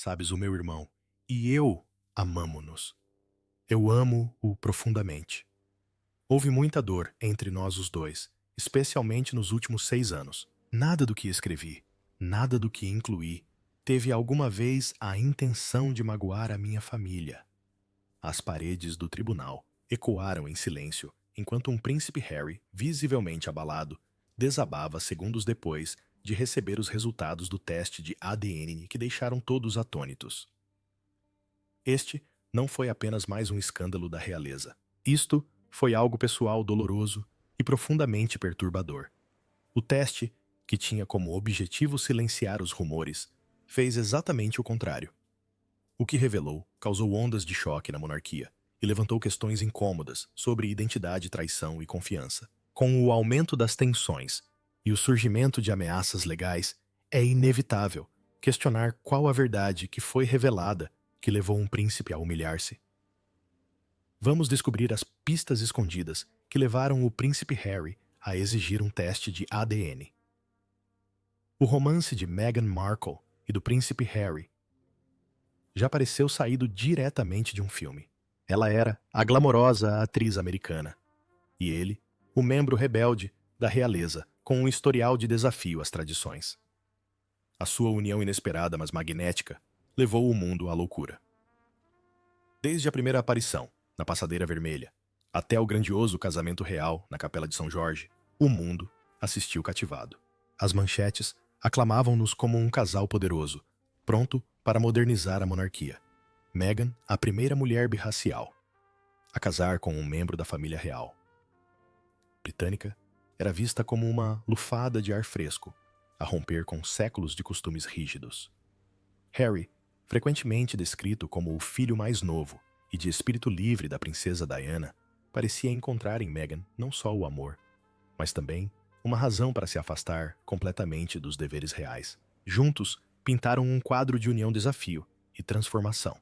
sabes, o meu irmão e eu amamo-nos. Eu amo-o profundamente. Houve muita dor entre nós os dois, especialmente nos últimos 6 anos. Nada do que escrevi, nada do que incluí, teve alguma vez a intenção de magoar a minha família. As paredes do tribunal ecoaram em silêncio enquanto um príncipe Harry, visivelmente abalado, desabava segundos depois de receber os resultados do teste de ADN que deixaram todos atônitos. Este não foi apenas mais um escândalo da realeza. Isto foi algo pessoal doloroso e profundamente perturbador. O teste, que tinha como objetivo silenciar os rumores, fez exatamente o contrário. O que revelou causou ondas de choque na monarquia e levantou questões incômodas sobre identidade, traição e confiança. Com o aumento das tensões e o surgimento de ameaças legais, é inevitável questionar qual a verdade que foi revelada que levou um príncipe a humilhar-se. Vamos descobrir as pistas escondidas que levaram o príncipe Harry a exigir um teste de ADN. O romance de Meghan Markle e do príncipe Harry já pareceu saído diretamente de um filme. Ela era a glamourosa atriz americana, e ele, o membro rebelde da realeza, com um historial de desafio às tradições. A sua união inesperada, mas magnética, levou o mundo à loucura. Desde a primeira aparição, na Passadeira Vermelha, até o grandioso casamento real na Capela de São Jorge, o mundo assistiu cativado. As manchetes aclamavam-nos como um casal poderoso, pronto para modernizar a monarquia. Meghan, a primeira mulher birracial a casar com um membro da família real britânica, era vista como uma lufada de ar fresco, a romper com séculos de costumes rígidos. Harry, frequentemente descrito como o filho mais novo e de espírito livre da princesa Diana, parecia encontrar em Meghan não só o amor, mas também uma razão para se afastar completamente dos deveres reais. Juntos, pintaram um quadro de união-desafio e transformação.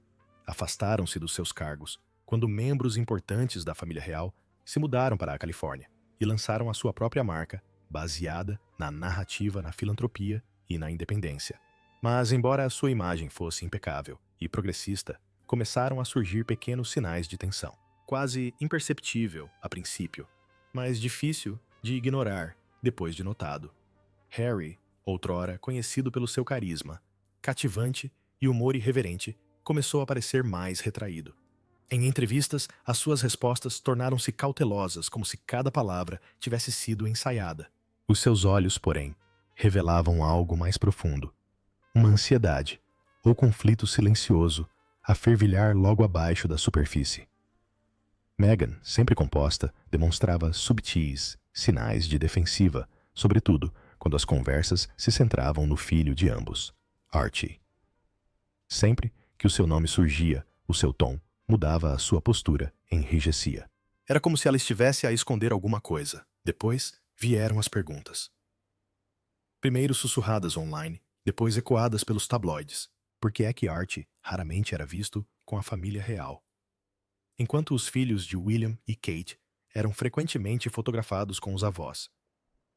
Afastaram-se dos seus cargos quando membros importantes da família real se mudaram para a Califórnia e lançaram a sua própria marca, baseada na narrativa, na filantropia e na independência. Mas, embora a sua imagem fosse impecável e progressista, começaram a surgir pequenos sinais de tensão. Quase imperceptível a princípio, mas difícil de ignorar depois de notado. Harry, outrora conhecido pelo seu carisma, cativante e humor irreverente, começou a parecer mais retraído. Em entrevistas, as suas respostas tornaram-se cautelosas, como se cada palavra tivesse sido ensaiada. Os seus olhos, porém, revelavam algo mais profundo. Uma ansiedade, ou conflito silencioso, a fervilhar logo abaixo da superfície. Meghan, sempre composta, demonstrava subtis sinais de defensiva, sobretudo quando as conversas se centravam no filho de ambos, Archie. Sempre que o seu nome surgia, o seu tom mudava, a sua postura enrijecia. Era como se ela estivesse a esconder alguma coisa. Depois vieram as perguntas. Primeiro sussurradas online, depois ecoadas pelos tabloides. Por que é que Archie raramente era visto com a família real? Enquanto os filhos de William e Kate eram frequentemente fotografados com os avós.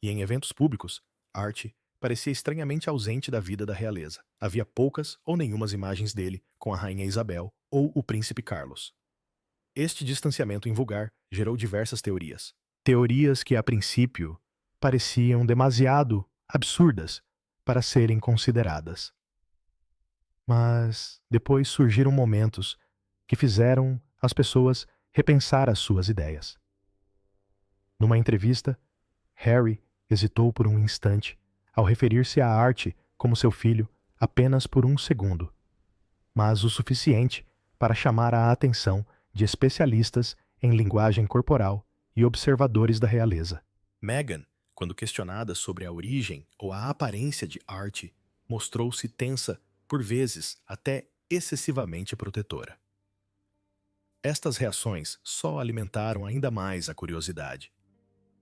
E em eventos públicos, Archie parecia estranhamente ausente da vida da realeza. Havia poucas ou nenhumas imagens dele com a rainha Isabel ou o príncipe Carlos. Este distanciamento invulgar gerou diversas teorias. Teorias que, a princípio, pareciam demasiado absurdas para serem consideradas. Mas depois surgiram momentos que fizeram as pessoas repensar as suas ideias. Numa entrevista, Harry hesitou por um instante ao referir-se a Archie como seu filho apenas por um segundo, mas o suficiente para chamar a atenção de especialistas em linguagem corporal e observadores da realeza. Meghan, quando questionada sobre a origem ou a aparência de Archie, mostrou-se tensa, por vezes até excessivamente protetora. Estas reações só alimentaram ainda mais a curiosidade.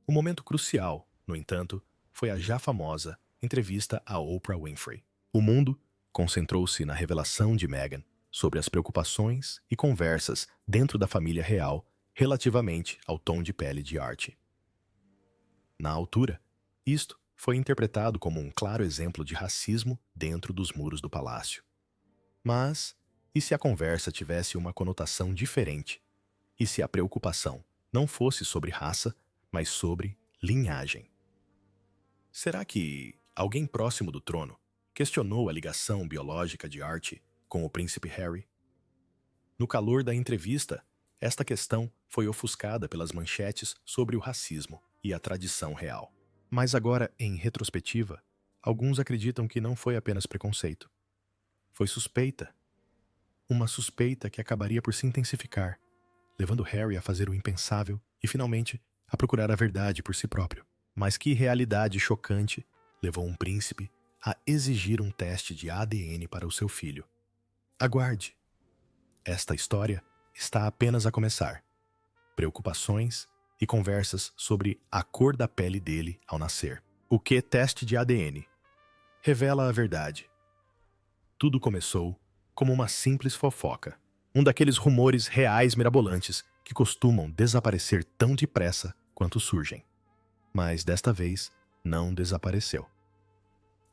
O momento crucial, no entanto, foi a já famosa entrevista a Oprah Winfrey. O mundo concentrou-se na revelação de Meghan sobre as preocupações e conversas dentro da família real relativamente ao tom de pele de Archie. Na altura, isto foi interpretado como um claro exemplo de racismo dentro dos muros do palácio. Mas, e se a conversa tivesse uma conotação diferente? E se a preocupação não fosse sobre raça, mas sobre linhagem? Será que alguém próximo do trono questionou a ligação biológica de Archie com o príncipe Harry? No calor da entrevista, esta questão foi ofuscada pelas manchetes sobre o racismo e a tradição real. Mas agora, em retrospectiva, alguns acreditam que não foi apenas preconceito. Foi suspeita. Uma suspeita que acabaria por se intensificar, levando Harry a fazer o impensável e, finalmente, a procurar a verdade por si próprio. Mas que realidade chocante levou um príncipe a exigir um teste de ADN para o seu filho. Aguarde. Esta história está apenas a começar. Preocupações e conversas sobre a cor da pele dele ao nascer. O que teste de ADN? Revela a verdade. Tudo começou como uma simples fofoca. Um daqueles rumores reais mirabolantes que costumam desaparecer tão depressa quanto surgem. Mas desta vez, não desapareceu.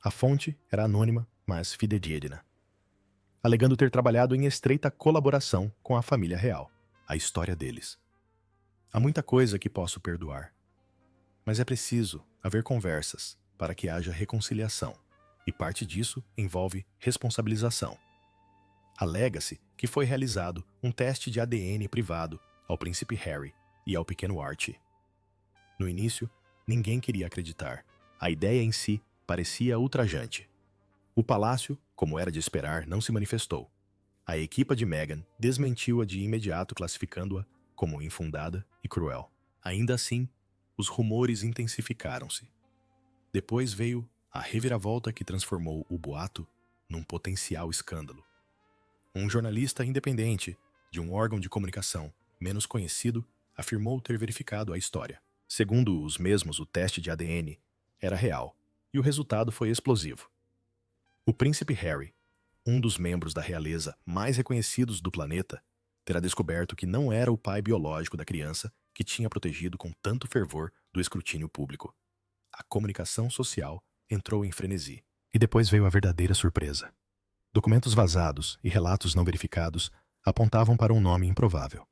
A fonte era anônima, mas fidedigna, alegando ter trabalhado em estreita colaboração com a família real. A história deles. Há muita coisa que posso perdoar, mas é preciso haver conversas para que haja reconciliação, e parte disso envolve responsabilização. Alega-se que foi realizado um teste de ADN privado ao príncipe Harry e ao pequeno Archie. No início, ninguém queria acreditar. A ideia em si parecia ultrajante. O palácio, como era de esperar, não se manifestou. A equipa de Meghan desmentiu-a de imediato, classificando-a como infundada e cruel. Ainda assim, os rumores intensificaram-se. Depois veio a reviravolta que transformou o boato num potencial escândalo. Um jornalista independente de um órgão de comunicação menos conhecido afirmou ter verificado a história. Segundo os mesmos, o teste de ADN era real e o resultado foi explosivo. O príncipe Harry, um dos membros da realeza mais reconhecidos do planeta, terá descoberto que não era o pai biológico da criança que tinha protegido com tanto fervor do escrutínio público. A comunicação social entrou em frenesi. E depois veio a verdadeira surpresa. Documentos vazados e relatos não verificados apontavam para um nome improvável.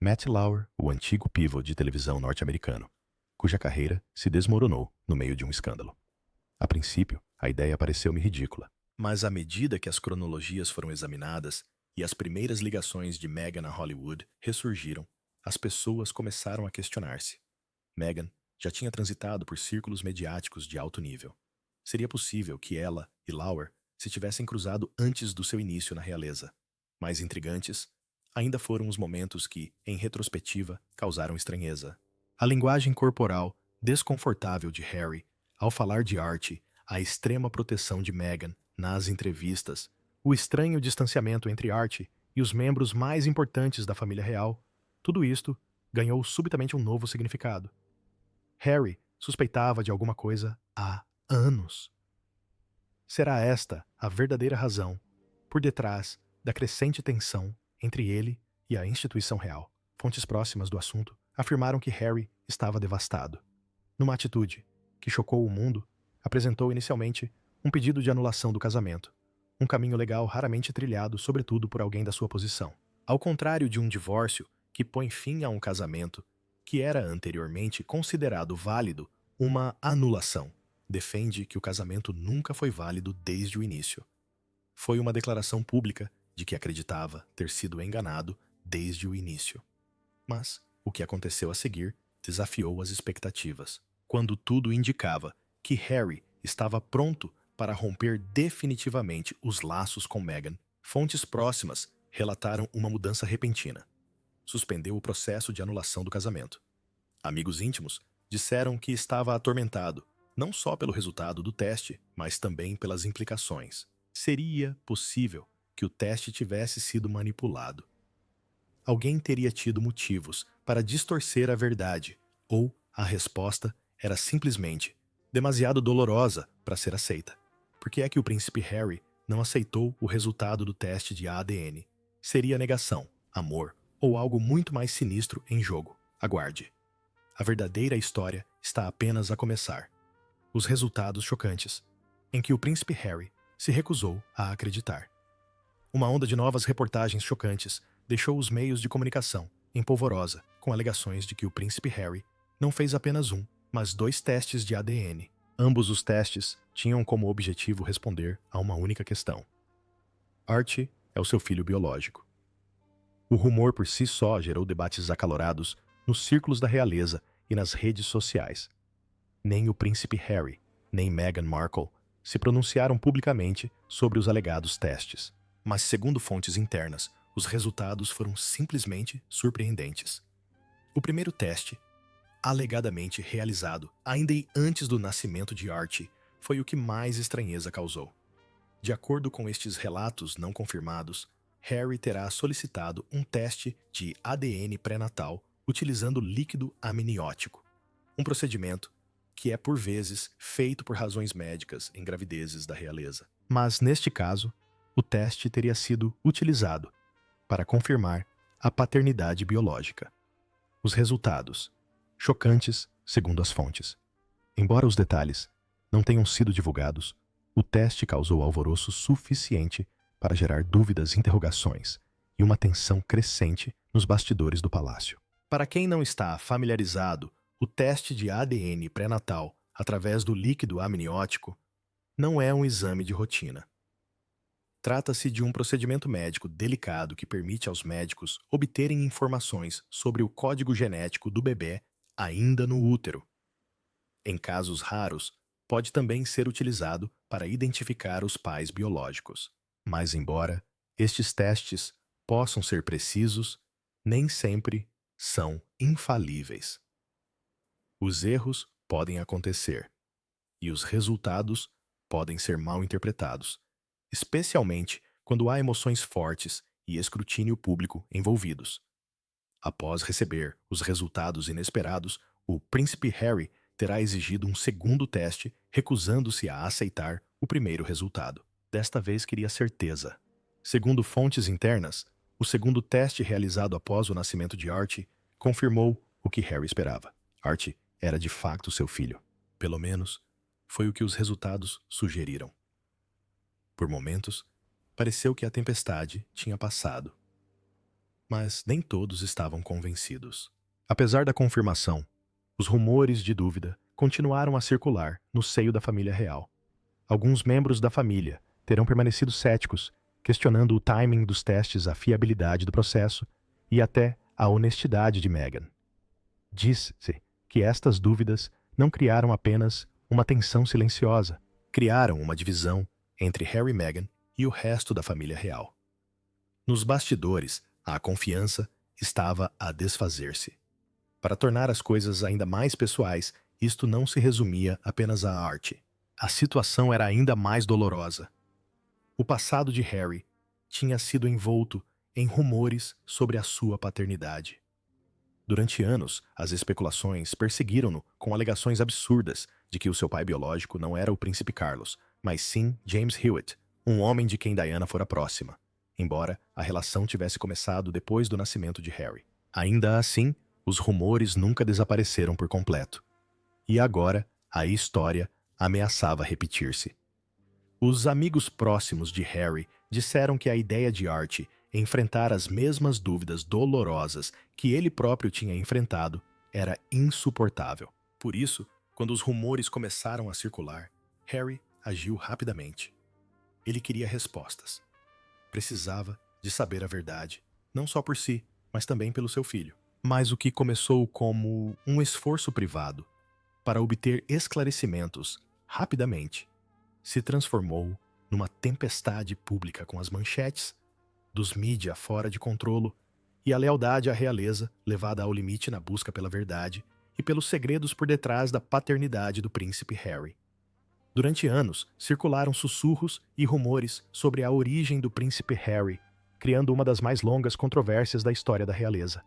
Matt Lauer, o antigo pivô de televisão norte-americano, cuja carreira se desmoronou no meio de um escândalo. A princípio, a ideia pareceu-me ridícula. Mas à medida que as cronologias foram examinadas e as primeiras ligações de Meghan a Hollywood ressurgiram, as pessoas começaram a questionar-se. Meghan já tinha transitado por círculos mediáticos de alto nível. Seria possível que ela e Lauer se tivessem cruzado antes do seu início na realeza. Mais intrigantes ainda foram os momentos que, em retrospectiva, causaram estranheza. A linguagem corporal desconfortável de Harry ao falar de Archie, a extrema proteção de Meghan nas entrevistas, o estranho distanciamento entre Archie e os membros mais importantes da família real, tudo isto ganhou subitamente um novo significado. Harry suspeitava de alguma coisa há anos. Será esta a verdadeira razão por detrás da crescente tensão entre ele e a instituição real? Fontes próximas do assunto afirmaram que Harry estava devastado. Numa atitude que chocou o mundo, apresentou inicialmente um pedido de anulação do casamento, um caminho legal raramente trilhado, sobretudo por alguém da sua posição. Ao contrário de um divórcio que põe fim a um casamento que era anteriormente considerado válido, uma anulação defende que o casamento nunca foi válido desde o início. Foi uma declaração pública de que acreditava ter sido enganado desde o início. Mas o que aconteceu a seguir desafiou as expectativas, quando tudo indicava que Harry estava pronto para romper definitivamente os laços com Meghan. Fontes próximas relataram uma mudança repentina. Suspendeu o processo de anulação do casamento. Amigos íntimos disseram que estava atormentado, não só pelo resultado do teste, mas também pelas implicações. Seria possível que o teste tivesse sido manipulado. Alguém teria tido motivos para distorcer a verdade, ou a resposta era simplesmente demasiado dolorosa para ser aceita. Por que é que o príncipe Harry não aceitou o resultado do teste de ADN? Seria negação, amor ou algo muito mais sinistro em jogo? Aguarde. A verdadeira história está apenas a começar. Os resultados chocantes, em que o príncipe Harry se recusou a acreditar. Uma onda de novas reportagens chocantes deixou os meios de comunicação em polvorosa, com alegações de que o príncipe Harry não fez apenas um, mas 2 testes de ADN. Ambos os testes tinham como objetivo responder a uma única questão. Archie é o seu filho biológico. O rumor por si só gerou debates acalorados nos círculos da realeza e nas redes sociais. Nem o príncipe Harry, nem Meghan Markle se pronunciaram publicamente sobre os alegados testes. Mas, segundo fontes internas, os resultados foram simplesmente surpreendentes. O primeiro teste, alegadamente realizado ainda antes do nascimento de Archie, foi o que mais estranheza causou. De acordo com estes relatos não confirmados, Harry terá solicitado um teste de ADN pré-natal utilizando líquido amniótico, um procedimento que é por vezes feito por razões médicas em gravidezes da realeza. Mas neste caso, o teste teria sido utilizado para confirmar a paternidade biológica. Os resultados, chocantes segundo as fontes. Embora os detalhes não tenham sido divulgados, o teste causou alvoroço suficiente para gerar dúvidas e interrogações e uma tensão crescente nos bastidores do palácio. Para quem não está familiarizado, o teste de ADN pré-natal através do líquido amniótico não é um exame de rotina. Trata-se de um procedimento médico delicado que permite aos médicos obterem informações sobre o código genético do bebê ainda no útero. Em casos raros, pode também ser utilizado para identificar os pais biológicos. Mas, embora estes testes possam ser precisos, nem sempre são infalíveis. Os erros podem acontecer e os resultados podem ser mal interpretados, especialmente quando há emoções fortes e escrutínio público envolvidos. Após receber os resultados inesperados, o príncipe Harry terá exigido um segundo teste, recusando-se a aceitar o primeiro resultado. Desta vez queria certeza. Segundo fontes internas, o segundo teste realizado após o nascimento de Archie confirmou o que Harry esperava. Archie era de facto seu filho. Pelo menos, foi o que os resultados sugeriram. Por momentos, pareceu que a tempestade tinha passado. Mas nem todos estavam convencidos. Apesar da confirmação, os rumores de dúvida continuaram a circular no seio da família real. Alguns membros da família terão permanecido céticos, questionando o timing dos testes, a fiabilidade do processo e até a honestidade de Meghan. Diz-se que estas dúvidas não criaram apenas uma tensão silenciosa, criaram uma divisão entre Harry e Meghan e o resto da família real. Nos bastidores, a confiança estava a desfazer-se. Para tornar as coisas ainda mais pessoais, isto não se resumia apenas a Archie. A situação era ainda mais dolorosa. O passado de Harry tinha sido envolto em rumores sobre a sua paternidade. Durante anos, as especulações perseguiram-no com alegações absurdas de que o seu pai biológico não era o príncipe Carlos, mas sim James Hewitt, um homem de quem Diana fora próxima, embora a relação tivesse começado depois do nascimento de Harry. Ainda assim, os rumores nunca desapareceram por completo. E agora, a história ameaçava repetir-se. Os amigos próximos de Harry disseram que a ideia de Archie enfrentar as mesmas dúvidas dolorosas que ele próprio tinha enfrentado era insuportável. Por isso, quando os rumores começaram a circular, Harry agiu rapidamente. Ele queria respostas. Precisava de saber a verdade, não só por si, mas também pelo seu filho. Mas o que começou como um esforço privado para obter esclarecimentos rapidamente se transformou numa tempestade pública com as manchetes dos mídia fora de controlo e a lealdade à realeza levada ao limite na busca pela verdade e pelos segredos por detrás da paternidade do príncipe Harry. Durante anos, circularam sussurros e rumores sobre a origem do príncipe Harry, criando uma das mais longas controvérsias da história da realeza.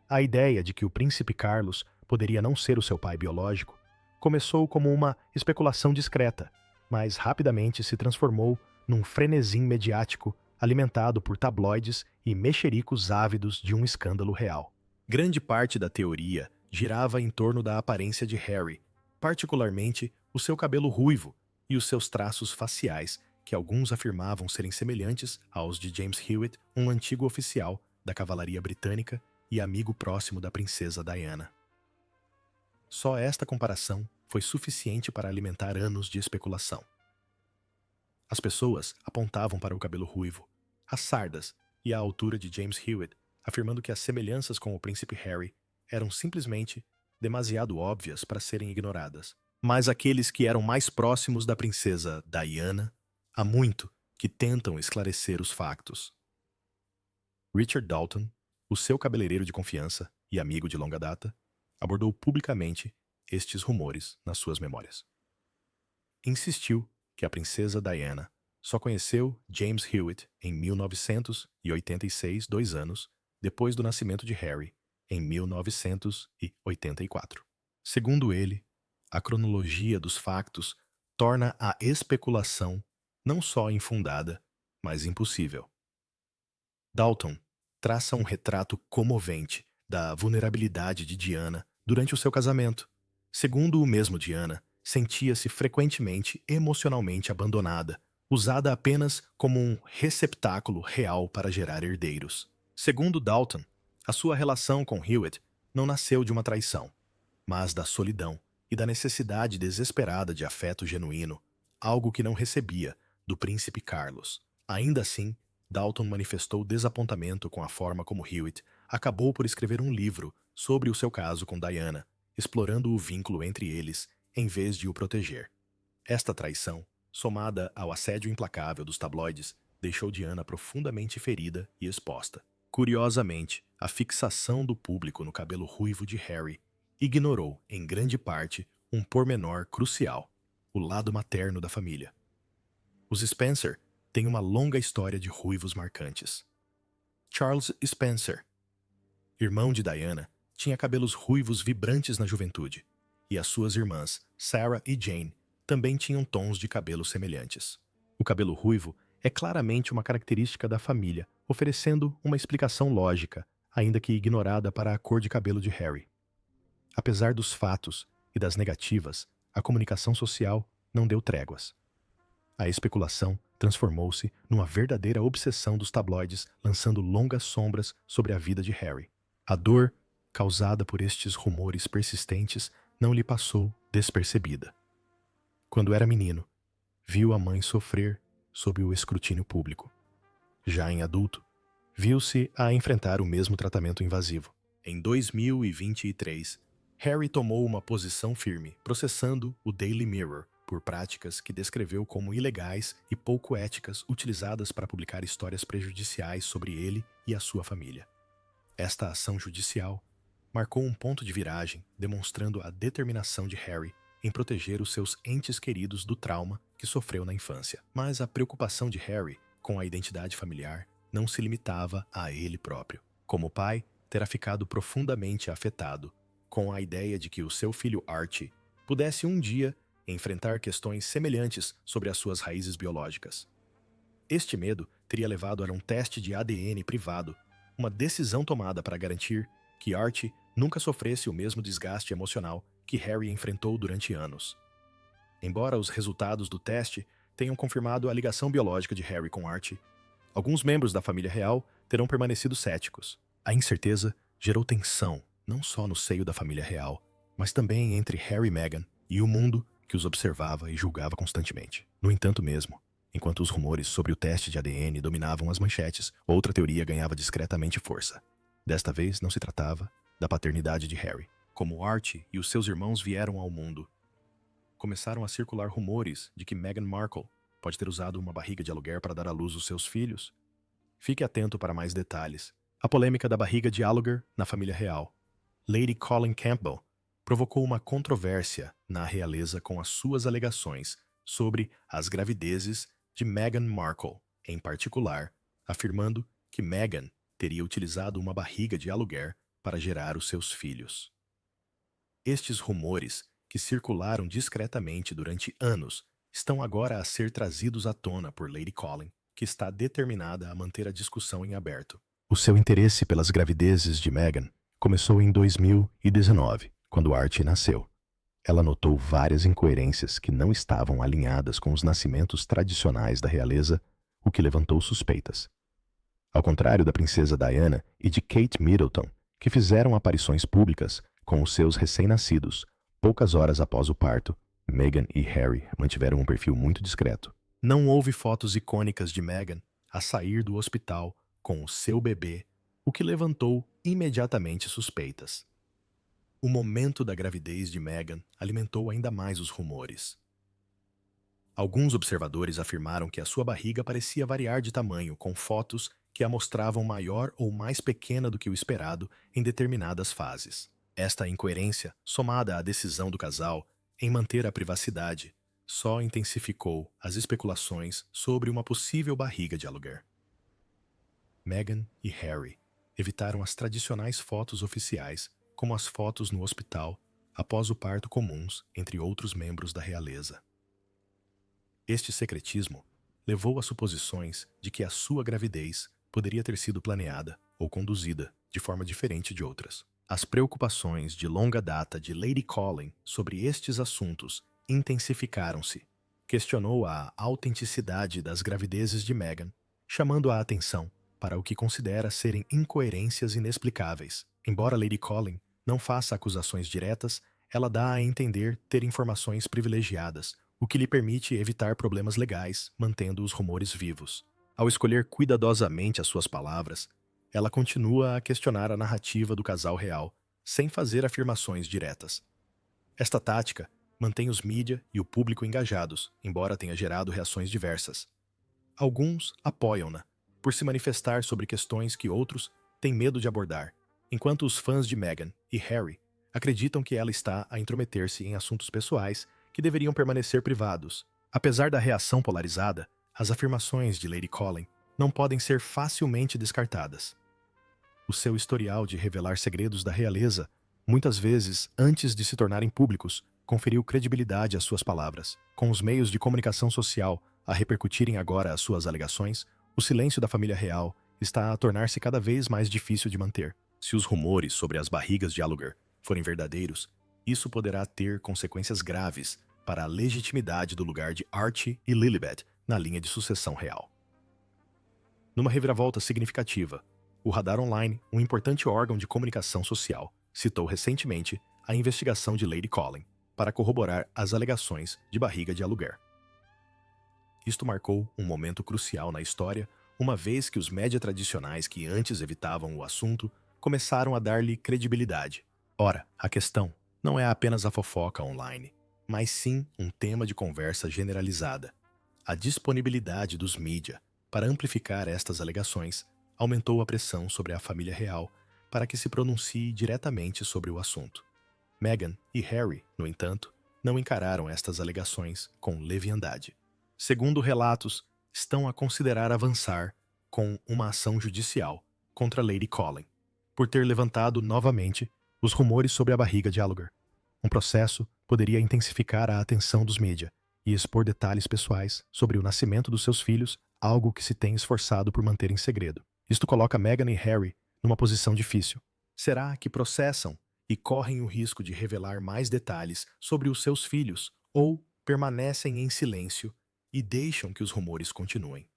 A ideia de que o príncipe Carlos poderia não ser o seu pai biológico começou como uma especulação discreta, mas rapidamente se transformou num frenesim mediático alimentado por tabloides e mexericos ávidos de um escândalo real. Grande parte da teoria girava em torno da aparência de Harry, particularmente o seu cabelo ruivo e os seus traços faciais que alguns afirmavam serem semelhantes aos de James Hewitt, um antigo oficial da cavalaria britânica e amigo próximo da princesa Diana. Só esta comparação foi suficiente para alimentar anos de especulação. As pessoas apontavam para o cabelo ruivo, as sardas e a altura de James Hewitt, afirmando que as semelhanças com o príncipe Harry eram simplesmente demasiado óbvias para serem ignoradas. Mas aqueles que eram mais próximos da princesa Diana, há muito que tentam esclarecer os factos. Richard Dalton, o seu cabeleireiro de confiança e amigo de longa data, abordou publicamente estes rumores nas suas memórias. Insistiu que a princesa Diana só conheceu James Hewitt em 1986, 2 anos depois do nascimento de Harry, em 1984. Segundo ele, a cronologia dos factos torna a especulação não só infundada, mas impossível. Dalton traça um retrato comovente da vulnerabilidade de Diana durante o seu casamento. Segundo o mesmo Diana, sentia-se frequentemente emocionalmente abandonada, usada apenas como um receptáculo real para gerar herdeiros. Segundo Dalton, a sua relação com Hewitt não nasceu de uma traição, mas da solidão e da necessidade desesperada de afeto genuíno, algo que não recebia do príncipe Carlos. Ainda assim, Dalton manifestou desapontamento com a forma como Hewitt acabou por escrever um livro sobre o seu caso com Diana, explorando o vínculo entre eles em vez de o proteger. Esta traição, somada ao assédio implacável dos tabloides, deixou Diana profundamente ferida e exposta. Curiosamente, a fixação do público no cabelo ruivo de Harry ignorou, em grande parte, um pormenor crucial: o lado materno da família. Os Spencer têm uma longa história de ruivos marcantes. Charles Spencer, irmão de Diana, tinha cabelos ruivos vibrantes na juventude, e as suas irmãs, Sarah e Jane, também tinham tons de cabelo semelhantes. O cabelo ruivo é claramente uma característica da família, oferecendo uma explicação lógica, ainda que ignorada para a cor de cabelo de Harry. Apesar dos fatos e das negativas, a comunicação social não deu tréguas. A especulação transformou-se numa verdadeira obsessão dos tabloides, lançando longas sombras sobre a vida de Harry. A dor causada por estes rumores persistentes não lhe passou despercebida. Quando era menino, viu a mãe sofrer sob o escrutínio público. Já em adulto, viu-se a enfrentar o mesmo tratamento invasivo. Em 2023, Harry tomou uma posição firme, processando o Daily Mirror por práticas que descreveu como ilegais e pouco éticas utilizadas para publicar histórias prejudiciais sobre ele e a sua família. Esta ação judicial marcou um ponto de viragem, demonstrando a determinação de Harry em proteger os seus entes queridos do trauma que sofreu na infância. Mas a preocupação de Harry com a identidade familiar não se limitava a ele próprio. Como pai, terá ficado profundamente afetado com a ideia de que o seu filho Archie pudesse um dia enfrentar questões semelhantes sobre as suas raízes biológicas. Este medo teria levado a um teste de ADN privado, uma decisão tomada para garantir que Archie nunca sofresse o mesmo desgaste emocional que Harry enfrentou durante anos. Embora os resultados do teste tenham confirmado a ligação biológica de Harry com Archie, alguns membros da família real terão permanecido céticos. A incerteza gerou tensão, não só no seio da família real, mas também entre Harry e Meghan e o mundo que os observava e julgava constantemente. No entanto mesmo, enquanto os rumores sobre o teste de ADN dominavam as manchetes, outra teoria ganhava discretamente força. Desta vez não se tratava da paternidade de Harry. Como Archie e os seus irmãos vieram ao mundo, começaram a circular rumores de que Meghan Markle pode ter usado uma barriga de aluguer para dar à luz os seus filhos. Fique atento para mais detalhes. A polêmica da barriga de aluguer na família real. Lady Colin Campbell provocou uma controvérsia na realeza com as suas alegações sobre as gravidezes de Meghan Markle, em particular, afirmando que Meghan teria utilizado uma barriga de aluguer para gerar os seus filhos. Estes rumores, que circularam discretamente durante anos, estão agora a ser trazidos à tona por Lady Colin, que está determinada a manter a discussão em aberto. O seu interesse pelas gravidezes de Meghan começou em 2019, quando Archie nasceu. Ela notou várias incoerências que não estavam alinhadas com os nascimentos tradicionais da realeza, o que levantou suspeitas. Ao contrário da princesa Diana e de Kate Middleton, que fizeram aparições públicas com os seus recém-nascidos, poucas horas após o parto, Meghan e Harry mantiveram um perfil muito discreto. Não houve fotos icônicas de Meghan a sair do hospital com o seu bebê, o que levantou imediatamente suspeitas. O momento da gravidez de Meghan alimentou ainda mais os rumores. Alguns observadores afirmaram que a sua barriga parecia variar de tamanho, com fotos que a mostravam maior ou mais pequena do que o esperado em determinadas fases. Esta incoerência, somada à decisão do casal em manter a privacidade, só intensificou as especulações sobre uma possível barriga de aluguer. Meghan e Harry evitaram as tradicionais fotos oficiais, como as fotos no hospital após o parto comuns entre outros membros da realeza. Este secretismo levou a suposições de que a sua gravidez poderia ter sido planeada ou conduzida de forma diferente de outras. As preocupações de longa data de Lady Colin sobre estes assuntos intensificaram-se. Questionou a autenticidade das gravidezes de Meghan, chamando a atenção para o que considera serem incoerências inexplicáveis. Embora Lady Colin não faça acusações diretas, ela dá a entender ter informações privilegiadas, o que lhe permite evitar problemas legais, mantendo os rumores vivos. Ao escolher cuidadosamente as suas palavras, ela continua a questionar a narrativa do casal real, sem fazer afirmações diretas. Esta tática mantém os mídia e o público engajados, embora tenha gerado reações diversas. Alguns apoiam-na, por se manifestar sobre questões que outros têm medo de abordar, enquanto os fãs de Meghan e Harry acreditam que ela está a intrometer-se em assuntos pessoais que deveriam permanecer privados. Apesar da reação polarizada, as afirmações de Lady Colin não podem ser facilmente descartadas. O seu historial de revelar segredos da realeza, muitas vezes antes de se tornarem públicos, conferiu credibilidade às suas palavras. Com os meios de comunicação social a repercutirem agora as suas alegações, o silêncio da família real está a tornar-se cada vez mais difícil de manter. Se os rumores sobre as barrigas de aluguer forem verdadeiros, isso poderá ter consequências graves para a legitimidade do lugar de Archie e Lilibet na linha de sucessão real. Numa reviravolta significativa, o Radar Online, um importante órgão de comunicação social, citou recentemente a investigação de Lady Colin para corroborar as alegações de barriga de aluguer. Isto marcou um momento crucial na história, uma vez que os média tradicionais que antes evitavam o assunto começaram a dar-lhe credibilidade. Ora, a questão não é apenas a fofoca online, mas sim um tema de conversa generalizada. A disponibilidade dos mídia para amplificar estas alegações aumentou a pressão sobre a família real para que se pronuncie diretamente sobre o assunto. Meghan e Harry, no entanto, não encararam estas alegações com leviandade. Segundo relatos, estão a considerar avançar com uma ação judicial contra Lady Colin, por ter levantado novamente os rumores sobre a barriga de aluguer. Um processo poderia intensificar a atenção dos mídia e expor detalhes pessoais sobre o nascimento dos seus filhos, algo que se tem esforçado por manter em segredo. Isto coloca Meghan e Harry numa posição difícil. Será que processam e correm o risco de revelar mais detalhes sobre os seus filhos ou permanecem em silêncio e deixam que os rumores continuem?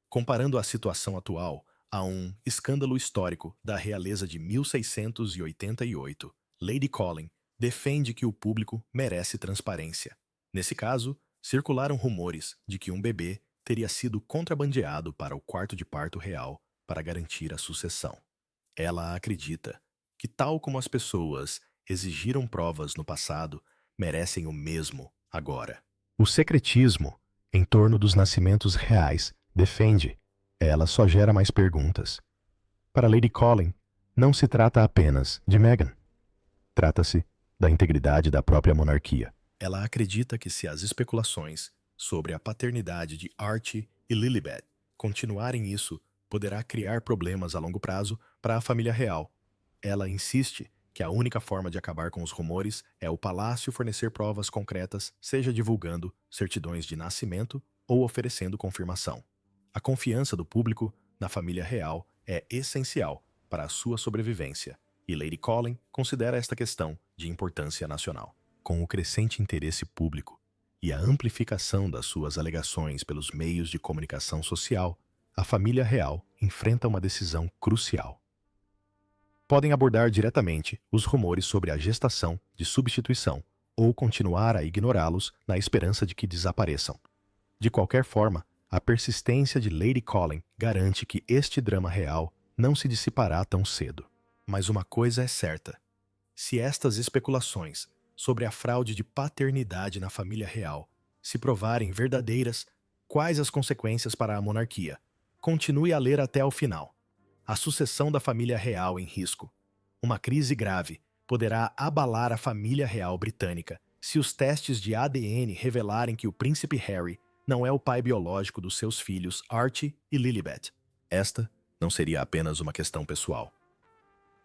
Comparando a situação atual a um escândalo histórico da realeza de 1688, Lady Colin defende que o público merece transparência. Nesse caso, circularam rumores de que um bebê teria sido contrabandeado para o quarto de parto real para garantir a sucessão. Ela acredita que, tal como as pessoas exigiram provas no passado, merecem o mesmo agora. O secretismo em torno dos nascimentos reais defende, ela só gera mais perguntas. Para Lady Colin, não se trata apenas de Meghan. Trata-se da integridade da própria monarquia. Ela acredita que se as especulações sobre a paternidade de Archie e Lilibet continuarem, isso poderá criar problemas a longo prazo para a família real. Ela insiste que a única forma de acabar com os rumores é o palácio fornecer provas concretas, seja divulgando certidões de nascimento ou oferecendo confirmação. A confiança do público na família real é essencial para a sua sobrevivência, e Lady Colin considera esta questão de importância nacional. Com o crescente interesse público e a amplificação das suas alegações pelos meios de comunicação social, a família real enfrenta uma decisão crucial. Podem abordar diretamente os rumores sobre a gestação de substituição ou continuar a ignorá-los na esperança de que desapareçam. De qualquer forma, a persistência de Lady Colin garante que este drama real não se dissipará tão cedo. Mas uma coisa é certa: se estas especulações sobre a fraude de paternidade na família real se provarem verdadeiras, quais as consequências para a monarquia? Continue a ler até o final. A sucessão da família real em risco. Uma crise grave poderá abalar a família real britânica se os testes de ADN revelarem que o príncipe Harry não é o pai biológico dos seus filhos Archie e Lilibet. Esta não seria apenas uma questão pessoal.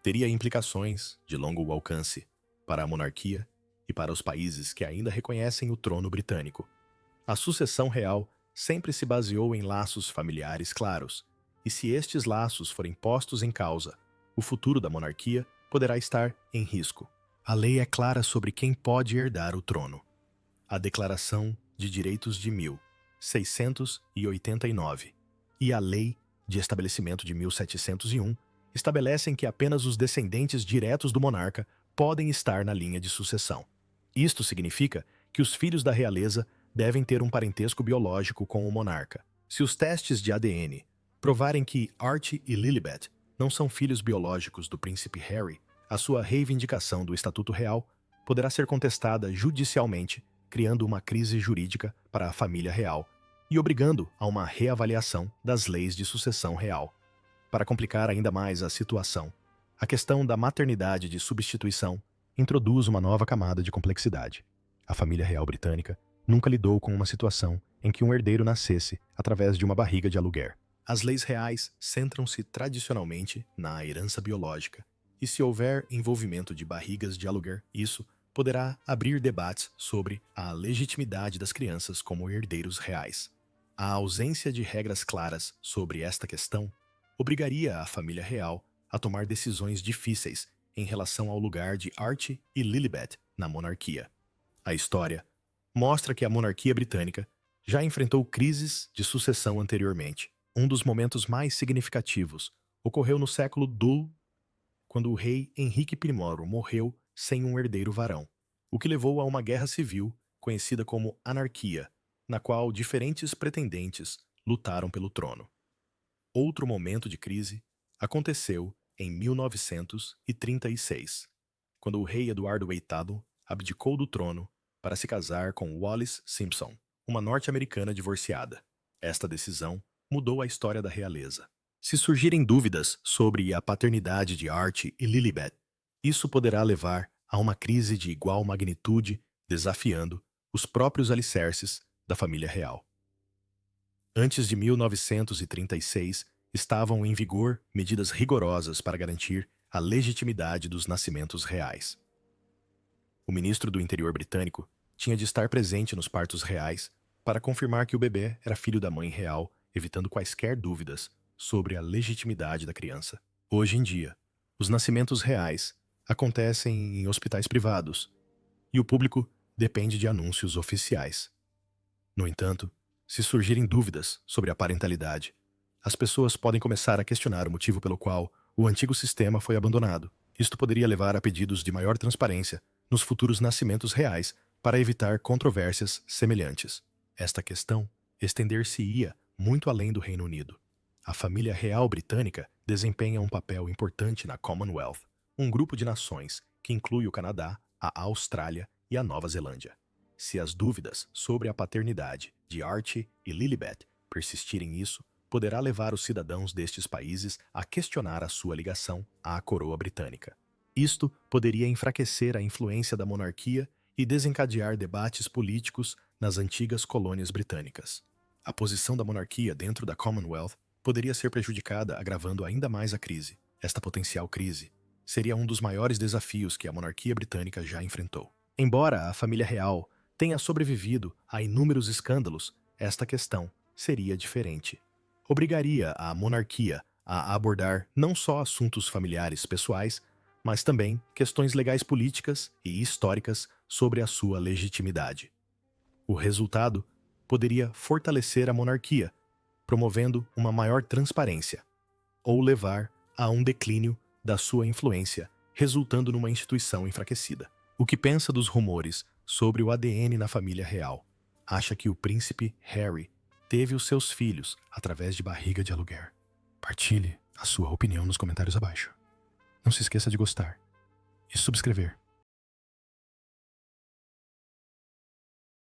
Teria implicações de longo alcance para a monarquia e para os países que ainda reconhecem o trono britânico. A sucessão real sempre se baseou em laços familiares claros, e se estes laços forem postos em causa, o futuro da monarquia poderá estar em risco. A lei é clara sobre quem pode herdar o trono. A Declaração de Direitos de 1689 e a Lei de Estabelecimento de 1701 estabelecem que apenas os descendentes diretos do monarca podem estar na linha de sucessão. Isto significa que os filhos da realeza devem ter um parentesco biológico com o monarca. Se os testes de ADN provarem que Archie e Lilibet não são filhos biológicos do príncipe Harry, a sua reivindicação do Estatuto Real poderá ser contestada judicialmente, criando uma crise jurídica para a família real e obrigando a uma reavaliação das leis de sucessão real. Para complicar ainda mais a situação, a questão da maternidade de substituição introduz uma nova camada de complexidade. A família real britânica nunca lidou com uma situação em que um herdeiro nascesse através de uma barriga de aluguer. As leis reais centram-se tradicionalmente na herança biológica, e se houver envolvimento de barrigas de aluguer, isso poderá abrir debates sobre a legitimidade das crianças como herdeiros reais. A ausência de regras claras sobre esta questão obrigaria a família real a tomar decisões difíceis em relação ao lugar de Archie e Lilibet na monarquia. A história mostra que a monarquia britânica já enfrentou crises de sucessão anteriormente. Um dos momentos mais significativos ocorreu no século XII, quando o rei Henrique I morreu sem um herdeiro varão, o que levou a uma guerra civil conhecida como Anarquia, na qual diferentes pretendentes lutaram pelo trono. Outro momento de crise aconteceu em 1936, quando o rei Eduardo VIII abdicou do trono para se casar com Wallis Simpson, uma norte-americana divorciada. Esta decisão mudou a história da realeza. Se surgirem dúvidas sobre a paternidade de Archie e Lilibet, isso poderá levar a uma crise de igual magnitude, desafiando os próprios alicerces da família real. Antes de 1936, estavam em vigor medidas rigorosas para garantir a legitimidade dos nascimentos reais. O ministro do Interior britânico tinha de estar presente nos partos reais para confirmar que o bebê era filho da mãe real, evitando quaisquer dúvidas sobre a legitimidade da criança. Hoje em dia, os nascimentos reais acontecem em hospitais privados e o público depende de anúncios oficiais. No entanto, se surgirem dúvidas sobre a parentalidade, as pessoas podem começar a questionar o motivo pelo qual o antigo sistema foi abandonado. Isto poderia levar a pedidos de maior transparência nos futuros nascimentos reais para evitar controvérsias semelhantes. Esta questão estender-se-ia muito além do Reino Unido. A família real britânica desempenha um papel importante na Commonwealth, um grupo de nações que inclui o Canadá, a Austrália e a Nova Zelândia. Se as dúvidas sobre a paternidade de Archie e Lilibet persistirem, isso poderá levar os cidadãos destes países a questionar a sua ligação à coroa britânica. Isto poderia enfraquecer a influência da monarquia e desencadear debates políticos nas antigas colônias britânicas. A posição da monarquia dentro da Commonwealth poderia ser prejudicada, agravando ainda mais a crise. Esta potencial crise seria um dos maiores desafios que a monarquia britânica já enfrentou. Embora a família real tenha sobrevivido a inúmeros escândalos, esta questão seria diferente. Obrigaria a monarquia a abordar não só assuntos familiares pessoais, mas também questões legais políticas e históricas sobre a sua legitimidade. O resultado poderia fortalecer a monarquia, promovendo uma maior transparência, ou levar a um declínio da sua influência, resultando numa instituição enfraquecida. O que pensa dos rumores sobre o ADN na família real? Acha que o príncipe Harry teve os seus filhos através de barriga de aluguer? Partilhe a sua opinião nos comentários abaixo. Não se esqueça de gostar e subscrever.